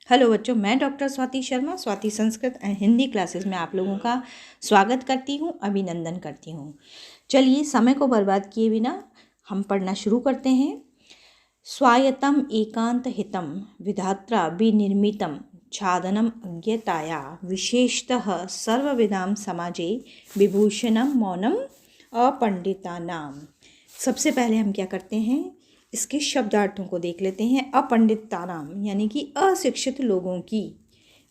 Hello बच्चों, मैं doctor Swati Sharma Swati Sanskrit and Hindi classes में आप लोगों का स्वागत करती हूँ, अभिनंदन करती हूँ। चलिए समय को बर्बाद किए बिना हम पढ़ना शुरू करते हैं। स्वायत्तम एकांत हितम विधात्रा विनिर्मितम छादनम अज्ञताया विशेषतः सर्वविदाम समाजे विभूषणम मौनम अपंडितानाम। सबसे पहले हम क्या करते हैं, इसके शब्दार्थों को देख लेते हैं। अपंडितानाम यानी कि अशिक्षित लोगों की,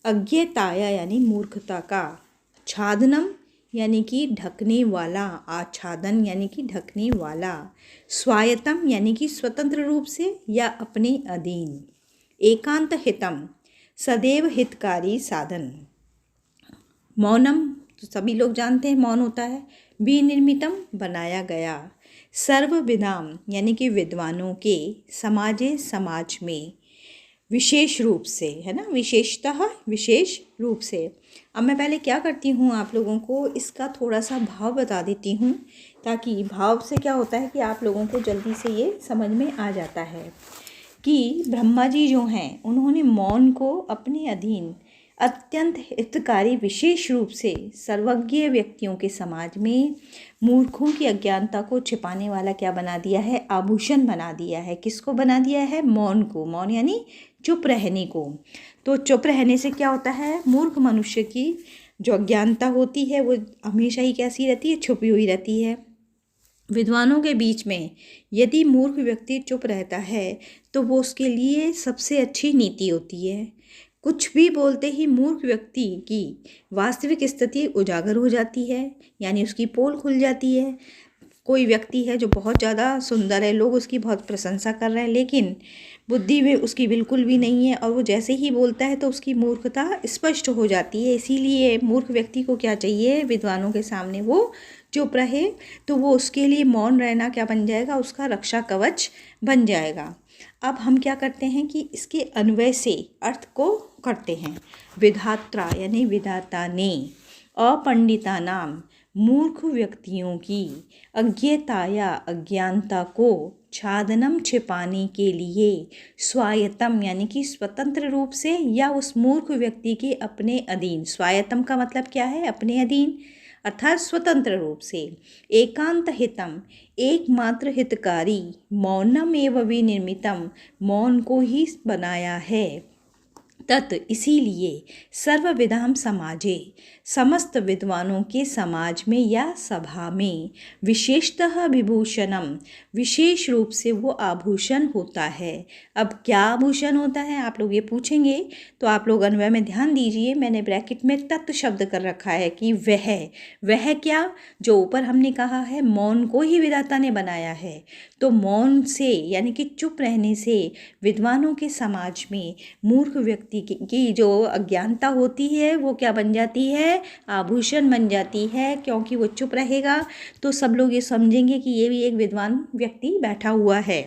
अज्ञताया यानी मूर्खता का, छादनम यानी कि ढकने वाला, आच्छादन यानी कि ढकने वाला, स्वायत्तम यानी कि स्वतंत्र रूप से या अपने अधीन, एकांत हितम सदैव हितकारी साधन, मौनम तो सभी लोग जानते हैं मौन होता है, विनिर्मितम बनाया गया, सर्वविदाम यानी कि विद्वानों के, समाजे समाज में, विशेष रूप से, है ना, विशेषतः विशेष रूप से। अब मैं पहले क्या करती हूँ, आप लोगों को इसका थोड़ा सा भाव बता देती हूँ, ताकि भाव से क्या होता है कि आप लोगों को जल्दी से ये समझ में आ जाता है कि ब्रह्मा जी जो हैं उन्होंने मौन को अपने अधीन अत्यंत हितकारी विशेष रूप से सर्वज्ञ व्यक्तियों के समाज में मूर्खों की अज्ञानता को छिपाने वाला क्या बना दिया है, आभूषण बना दिया है। किसको बना दिया है? मौन को। मौन यानी चुप रहने को। तो चुप रहने से क्या होता है, मूर्ख मनुष्य की जो अज्ञानता होती है वो हमेशा ही कैसी रहती है, छुपी हुई रहती है। विद्वानों के बीच में यदि मूर्ख व्यक्ति चुप रहता है तो वो उसके लिए सबसे अच्छी नीति होती है। कुछ भी बोलते ही मूर्ख व्यक्ति की वास्तविक स्थिति उजागर हो जाती है, यानी उसकी पोल खुल जाती है। कोई व्यक्ति है जो बहुत ज़्यादा सुंदर है, लोग उसकी बहुत प्रशंसा कर रहे हैं, लेकिन बुद्धि में उसकी बिल्कुल भी नहीं है, और वो जैसे ही बोलता है तो उसकी मूर्खता स्पष्ट हो जाती है। इसीलिए मूर्ख व्यक्ति को क्या चाहिए, विद्वानों के सामने वो चुप रहे, तो वो उसके लिए मौन रहना क्या बन जाएगा, उसका रक्षा कवच बन जाएगा। अब हम क्या करते हैं कि इसके अन्वय से अर्थ को करते हैं। विधात्रा यानी विधाता ने, अपंडिता नाम मूर्ख व्यक्तियों की, अज्ञताया अज्ञानता को, छादनम छिपाने के लिए, स्वायत्तम यानी कि स्वतंत्र रूप से या उस मूर्ख व्यक्ति के अपने अधीन। स्वायत्तम का मतलब क्या है, अपने अधीन अर्थात स्वतंत्र रूप से, एकांत हितम एकमात्र हितकारी, मौनम एव विनिर्मितम मौन को ही बनाया है, तत् इसीलिए सर्वविदाम समाजे समस्त विद्वानों के समाज में या सभा में, विशेषतः विभूषणम विशेष रूप से वो आभूषण होता है। अब क्या आभूषण होता है आप लोग ये पूछेंगे, तो आप लोग अन्वय में ध्यान दीजिए। मैंने ब्रैकेट में तत् शब्द कर रखा है कि वह क्या, जो ऊपर हमने कहा है मौन को ही विधाता ने बनाया है, तो मौन से यानी कि चुप रहने से विद्वानों के समाज में मूर्ख व्यक्ति की जो अज्ञानता होती है वो क्या बन जाती है, आभूषण बन जाती है। क्योंकि वो चुप रहेगा तो सब लोग ये समझेंगे कि ये भी एक विद्वान व्यक्ति बैठा हुआ है।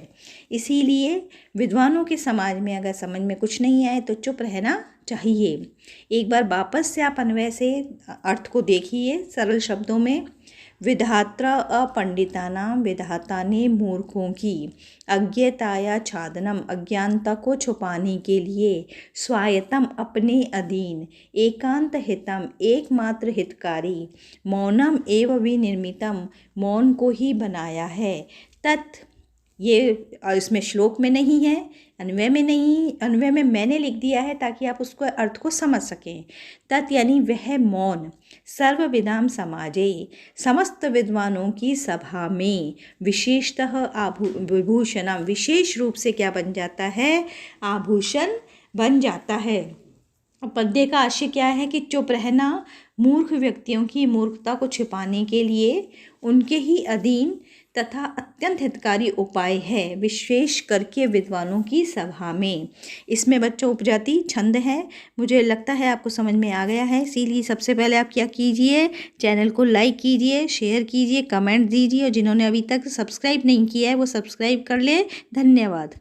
इसीलिए विद्वानों के समाज में अगर समझ में कुछ नहीं आए तो चुप रहना चाहिए। एक बार वापस से आप अन्वय से अर्थ को देखिए सरल शब्दों में। विधात्रा अपंडितानाम विधाता ने मूर्खों की, अज्ञताया छादनम अज्ञानता को छुपाने के लिए, स्वायत्तम अपने अधीन, एकांत हितम एकमात्र हितकारी, मौनम एव विनिर्मितम मौन को ही बनाया है, तत् ये इसमें श्लोक में नहीं है, अन्वय में नहीं, अन्वय में मैंने लिख दिया है ताकि आप उसको अर्थ को समझ सकें। तत् यानी वह मौन, सर्वविदाम समाजे समस्त विद्वानों की सभा में, विशेषतः विभूषणम विशेष रूप से क्या बन जाता है, आभूषण बन जाता है। पद्य का आशय क्या है कि चुप रहना मूर्ख व्यक्तियों की मूर्खता को छिपाने के लिए उनके ही अधीन तथा अत्यंत हितकारी उपाय है, विशेष करके विद्वानों की सभा में। इसमें बच्चों उपजाति छंद है, मुझे लगता है आपको समझ में आ गया है। इसीलिए सबसे पहले आप क्या कीजिए, चैनल को लाइक कीजिए, शेयर कीजिए, कमेंट दीजिए, और जिन्होंने अभी तक सब्सक्राइब नहीं किया है वो सब्सक्राइब कर ले। धन्यवाद।